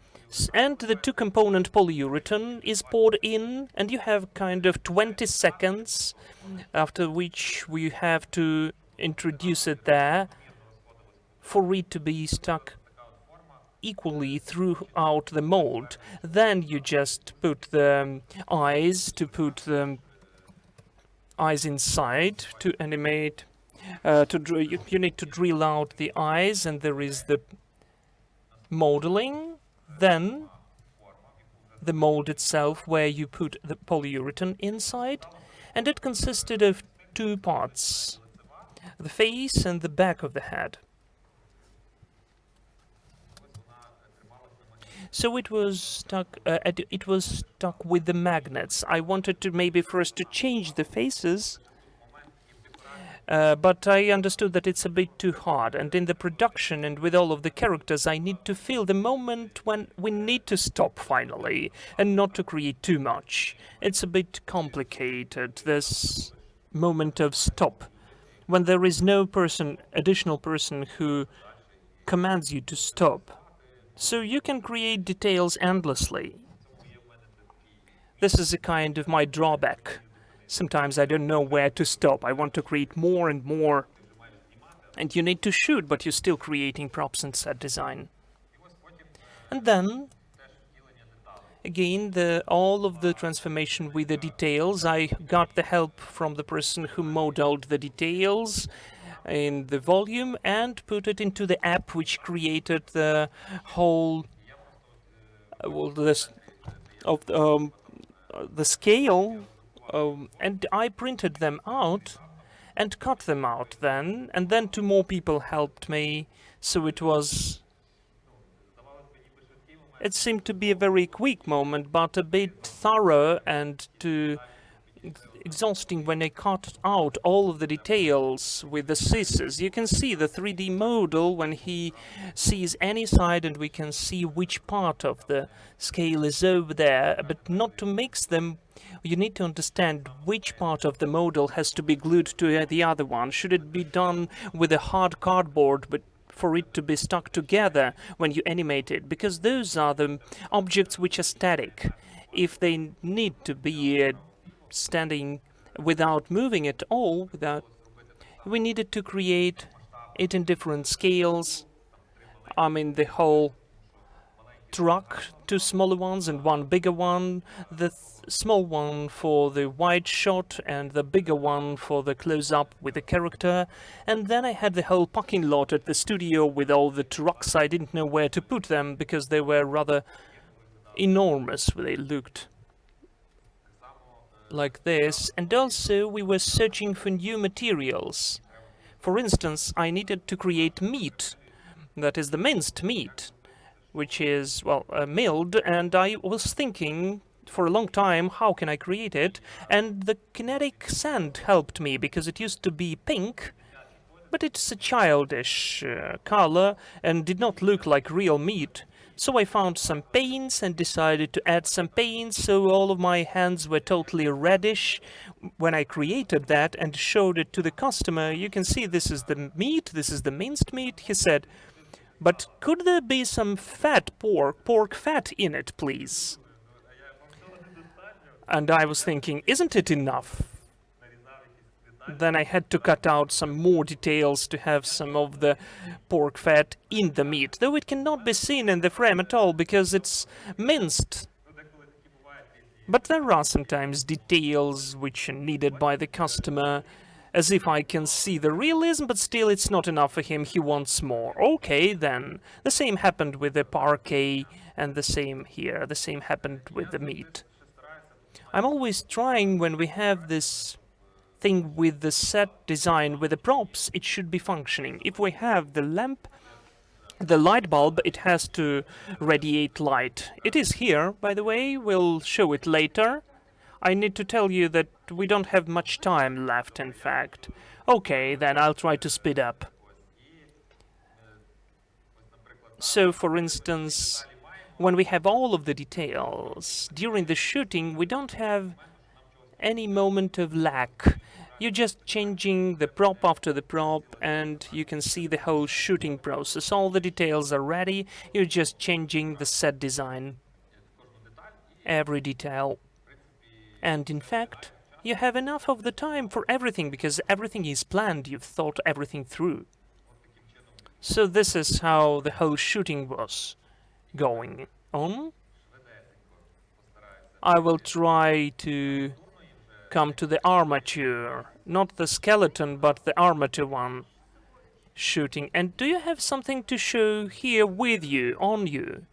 And the two-component polyurethane is poured in, and you have kind of 20 seconds, after which we have to introduce it there for it to be stuck equally throughout the mold. Then you just put the eyes inside to animate. You need to drill out the eyes, and there is the modeling, then the mold itself where you put the polyurethane inside, and it consisted of two parts, the face and the back of the head. So it was stuck. It was stuck with the magnets. I wanted to maybe first to change the faces, but I understood that it's a bit too hard. And in the production and with all of the characters, I need to feel the moment when we need to stop finally, and not to create too much. It's a bit complicated, this moment of stop, when there is no additional person who commands you to stop. So you can create details endlessly. This is a kind of my drawback. Sometimes I don't know where to stop. I want to create more and more. And you need to shoot, but you're still creating props and set design. And then, again, all of the transformation with the details. I got the help from the person who modeled the details in the volume and put it into the app which created the whole the scale, and I printed them out and cut them out then, and then two more people helped me, so it seemed to be a very quick moment, but a bit thorough and too exhausting when I cut out all of the details with the scissors. You can see the 3D model when he sees any side, and we can see which part of the scale is over there, but not to mix them. You need to understand which part of the model has to be glued to the other one. Should it be done with a hard cardboard, but for it to be stuck together when you animate it? Because those are the objects which are static. If they need to be standing without moving at all, we needed to create it in different scales. I mean, the whole truck, two smaller ones and one bigger one, the small one for the wide shot and the bigger one for the close-up with the character. And then I had the whole parking lot at the studio with all the trucks. I didn't know where to put them because they were rather enormous. They looked like this. And also we were searching for new materials. For instance, I needed to create meat, that is the minced meat, which is, well, milled, and I was thinking for a long time, how can I create it? And the kinetic sand helped me, because it used to be pink, but it's a childish color and did not look like real meat. So I found some paints and decided to add some paints, so all of my hands were totally reddish. When I created that and showed it to the customer, you can see this is the meat, this is the minced meat. He said, "But could there be some fat pork fat in it, please?" And I was thinking, isn't it enough? Then I had to cut out some more details to have some of the pork fat in the meat, though it cannot be seen in the frame at all because it's minced. But there are sometimes details which are needed by the customer, as if I can see the realism, but still it's not enough for him, he wants more. Okay, then. The same happened with the parquet, and the same here. The same happened with the meat. I'm always trying, when we have this thing with the set design, with the props, it should be functioning. If we have the lamp, the light bulb, it has to radiate light. It is here, by the way, we'll show it later. I need to tell you that we don't have much time left, in fact. Okay, then I'll try to speed up. So, for instance, when we have all of the details, during the shooting we don't have any moment of lack. You're just changing the prop after the prop, and you can see the whole shooting process. All the details are ready, you're just changing the set design. Every detail. And in fact, you have enough of the time for everything, because everything is planned, you've thought everything through. So this is how the whole shooting was going on. I will try to come to the armature, not the skeleton, but the armature one shooting. And do you have something to show here with you, on you?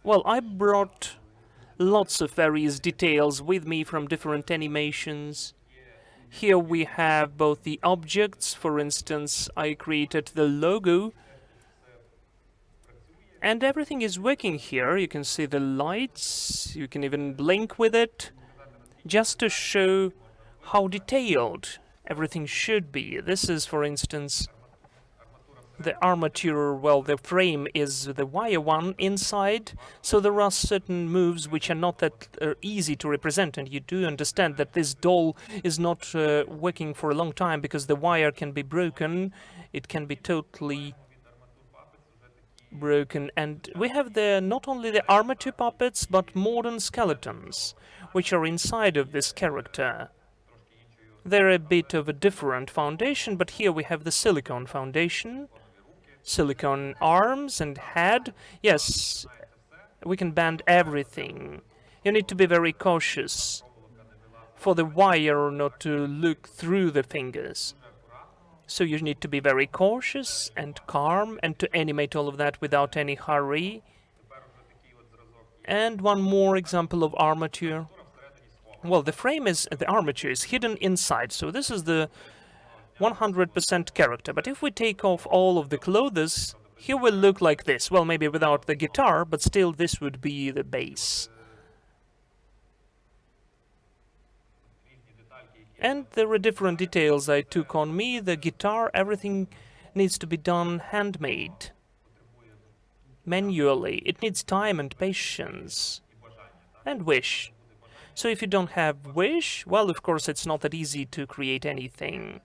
Well, I brought lots of various details with me from different animations. Here we have both the objects. For instance, I created the logo, and everything is working here. You can see the lights, you can even blink with it, just to show how detailed everything should be. This is, for instance, the armature. Well, the frame is the wire one inside, so there are certain moves which are not that easy to represent, and you do understand that this doll is not working for a long time, because the wire can be broken. It can be totally broken. And we have there not only the armature puppets, but modern skeletons, which are inside of this character. They're a bit of a different foundation, but here we have the silicone foundation, silicone arms and head. Yes, we can bend everything. You need to be very cautious for the wire not to look through the fingers. So you need to be very cautious and calm, and to animate all of that without any hurry. And one more example of armature. Well, the frame is, the armature is hidden inside, so this is the 100% character. But if we take off all of the clothes, he will look like this. Well, maybe without the guitar, but still this would be the base. And there are different details I took on me. The guitar, everything needs to be done handmade, manually. It needs time and patience and wish. So if you don't have wish, well, of course, it's not that easy to create anything.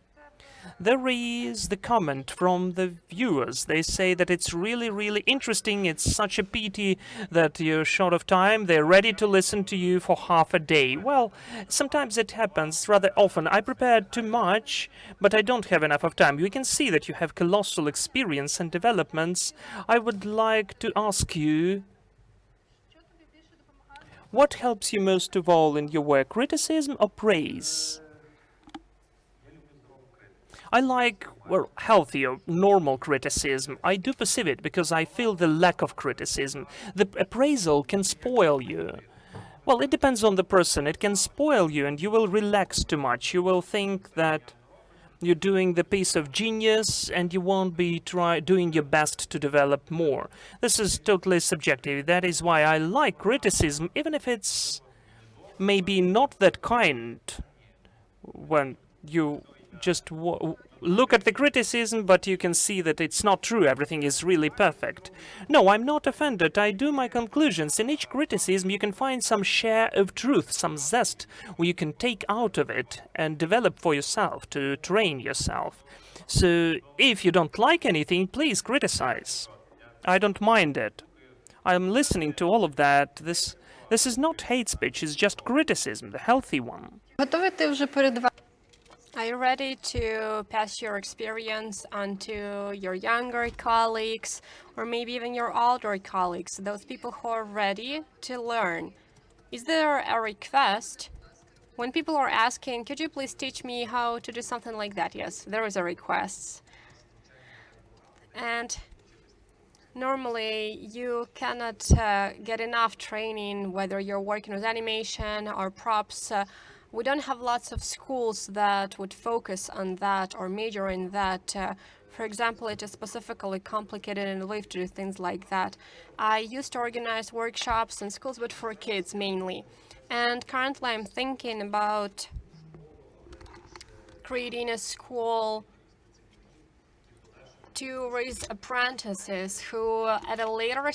There is the comment from the viewers. They say that it's really, really interesting. It's such a pity that you're short of time. They're ready to listen to you for half a day. Well, sometimes it happens rather often. I prepared too much, but I don't have enough of time. You can see that you have colossal experience and developments. I would like to ask you, what helps you most of all in your work, criticism or praise? I like, well, healthy or normal criticism. I do perceive it because I feel the lack of criticism. The appraisal can spoil you. Well, it depends on the person. It can spoil you and you will relax too much. You will think that you're doing the piece of genius and you won't be doing your best to develop more. This is totally subjective. That is why I like criticism, even if it's maybe not that kind. When you just look at the criticism, but you can see that it's not true, everything is really perfect. No, I'm not offended, I do my conclusions. In each criticism you can find some share of truth, some zest, where you can take out of it and develop for yourself, to train yourself. So if you don't like anything, please criticize. I don't mind it. I'm listening to all of that. This is not hate speech, it's just criticism, the healthy one. Готовий ти вже передавати? Are you ready to pass your experience on to your younger colleagues, or maybe even your older colleagues, those people who are ready to learn? Is there a request? When people are asking, could you please teach me how to do something like that? Yes, there is a request. And normally you cannot get enough training, whether you're working with animation or props. We don't have lots of schools that would focus on that or major in that. For example, it is specifically complicated in Lviv to do things like that. I used to organize workshops in schools, but for kids mainly. And currently I'm thinking about creating a school to raise apprentices who at a later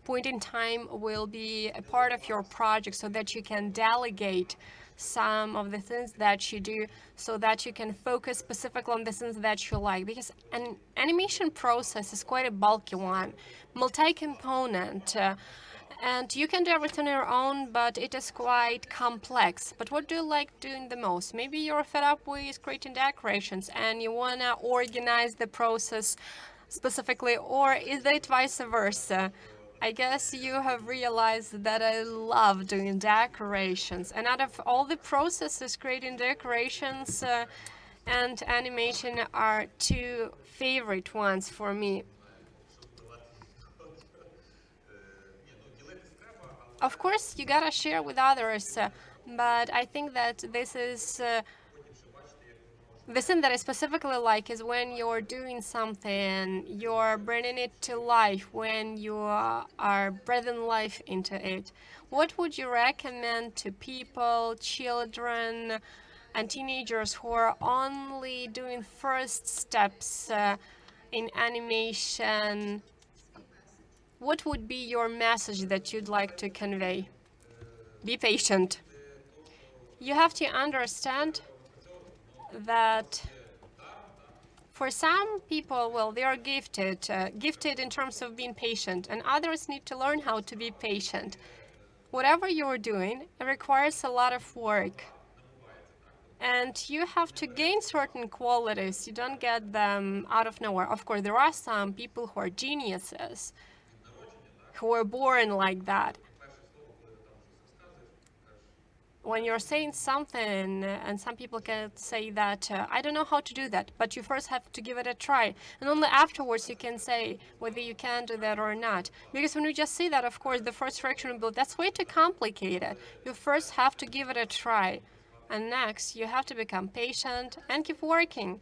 point in time will be a part of your project, so that you can delegate some of the things that you do so that you can focus specifically on the things that you like, because an animation process is quite a bulky one, multi-component, and you can do everything on your own, but it is quite complex. But what do you like doing the most? Maybe you're fed up with creating decorations and you want to organize the process specifically, or is it vice versa? I guess you have realized that I love doing decorations, and out of all the processes, creating decorations and animation are two favorite ones for me. Of course, you gotta share with others, but I think that this is the thing that I specifically like is when you're doing something, you're bringing it to life, when you are breathing life into it. What would you recommend to people, children, and teenagers who are only doing first steps in animation? What would be your message that you'd like to convey? Be patient. You have to understand that for some people, well, they are gifted in terms of being patient, and others need to learn how to be patient. Whatever you're doing, it requires a lot of work. And you have to gain certain qualities. You don't get them out of nowhere. Of course, there are some people who are geniuses, who are born like that. When you're saying something, and some people can say that, I don't know how to do that, but you first have to give it a try. And only afterwards you can say whether you can do that or not. Because when you just say that, of course, the first reaction will be, that's way too complicated. You first have to give it a try. And next, you have to become patient and keep working.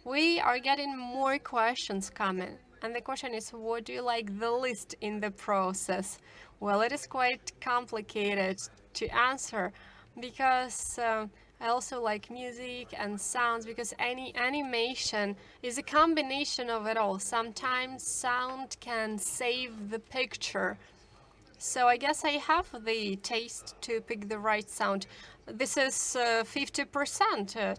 We are getting more questions coming. And the question is, what do you like the least in the process? Well, it is quite complicated to answer because I also like music and sounds, because any animation is a combination of it all. Sometimes sound can save the picture. So I guess I have the taste to pick the right sound. This is 50%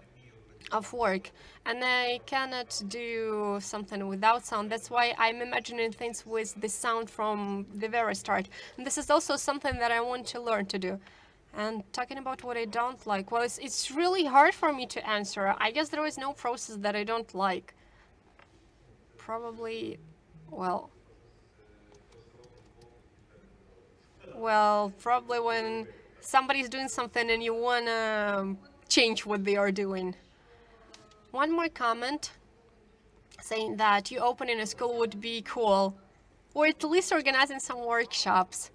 of work, and I cannot do something without sound. That's why I'm imagining things with the sound from the very start. And this is also something that I want to learn to do. And talking about what I don't like, well, it's really hard for me to answer. I guess there is no process that I don't like. Probably, well, probably when somebody's doing something and you wanna change what they are doing. One more comment saying that you opening a school would be cool, or at least organizing some workshops.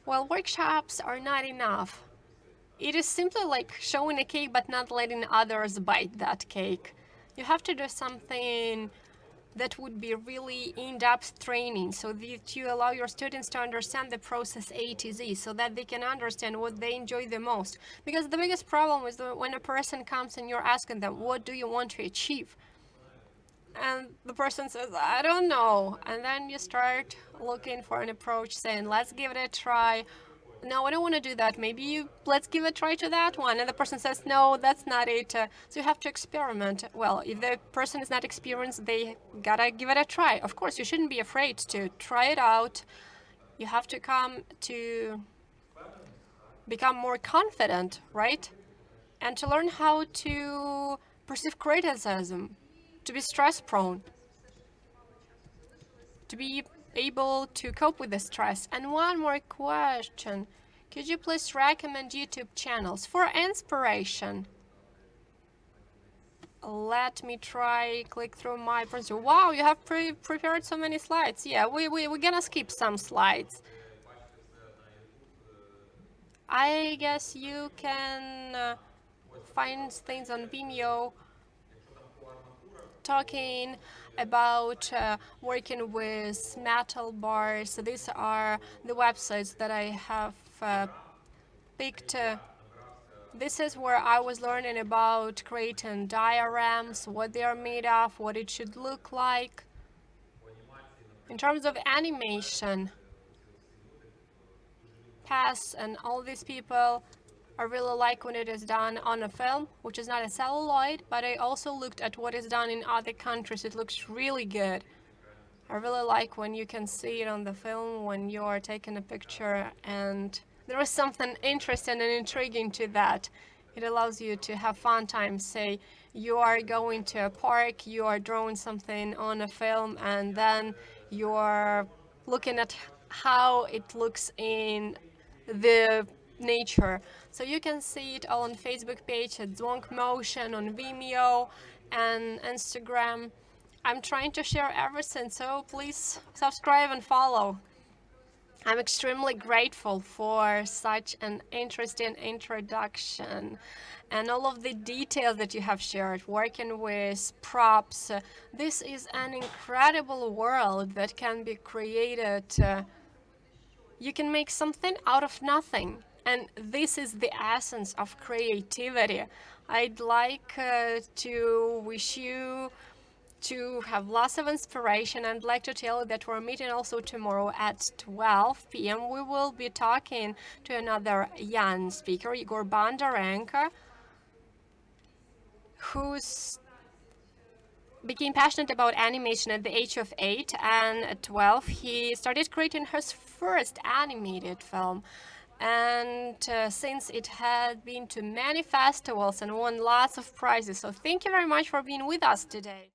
Well, workshops are not enough. It is simply like showing a cake but not letting others bite that cake. You have to do something that would be really in-depth training, so that you allow your students to understand the process A to Z, so that they can understand what they enjoy the most. Because the biggest problem is that when a person comes and you're asking them, what do you want to achieve? And the person says, I don't know. And then you start looking for an approach saying, let's give it a try. No, I don't want to do that. Let's give a try to that one. And the person says, no, that's not it. So you have to experiment. Well, if the person is not experienced, they gotta give it a try. Of course, you shouldn't be afraid to try it out. You have to come to become more confident, right? And to learn how to perceive criticism, to be stress-prone, to be able to cope with the stress. And one more question. Could you please recommend YouTube channels for inspiration? Let me try click through my presentation. Wow, you have prepared so many slides. Yeah, we're gonna skip some slides. I guess you can find things on Vimeo talking about working with metal bars. So these are the websites that I have picked. This is where I was learning about creating dioramas, what they are made of, what it should look like. In terms of animation, Pass and all these people I really like when it is done on a film, which is not a celluloid, but I also looked at what is done in other countries. It looks really good. I really like when you can see it on the film when you're taking a picture, and there is something interesting and intriguing to that. It allows you to have fun time. Say you are going to a park, you are drawing something on a film, and then you're looking at how it looks in the nature. So you can see it all on Facebook page at Dzvonk Motion, on Vimeo and Instagram. I'm trying to share everything, so please subscribe and follow. I'm extremely grateful for such an interesting introduction and all of the details that you have shared, working with props. This is an incredible world that can be created. You can make something out of nothing, and this is the essence of creativity. I'd like to wish you to have lots of inspiration. I'd like to tell you that we're meeting also tomorrow at 12 p.m. We will be talking to another young speaker, Igor Bondarenko, who's became passionate about animation at the age of 8, and at 12 he started creating his first animated film. And since it had been to many festivals and won lots of prizes. So thank you very much for being with us today.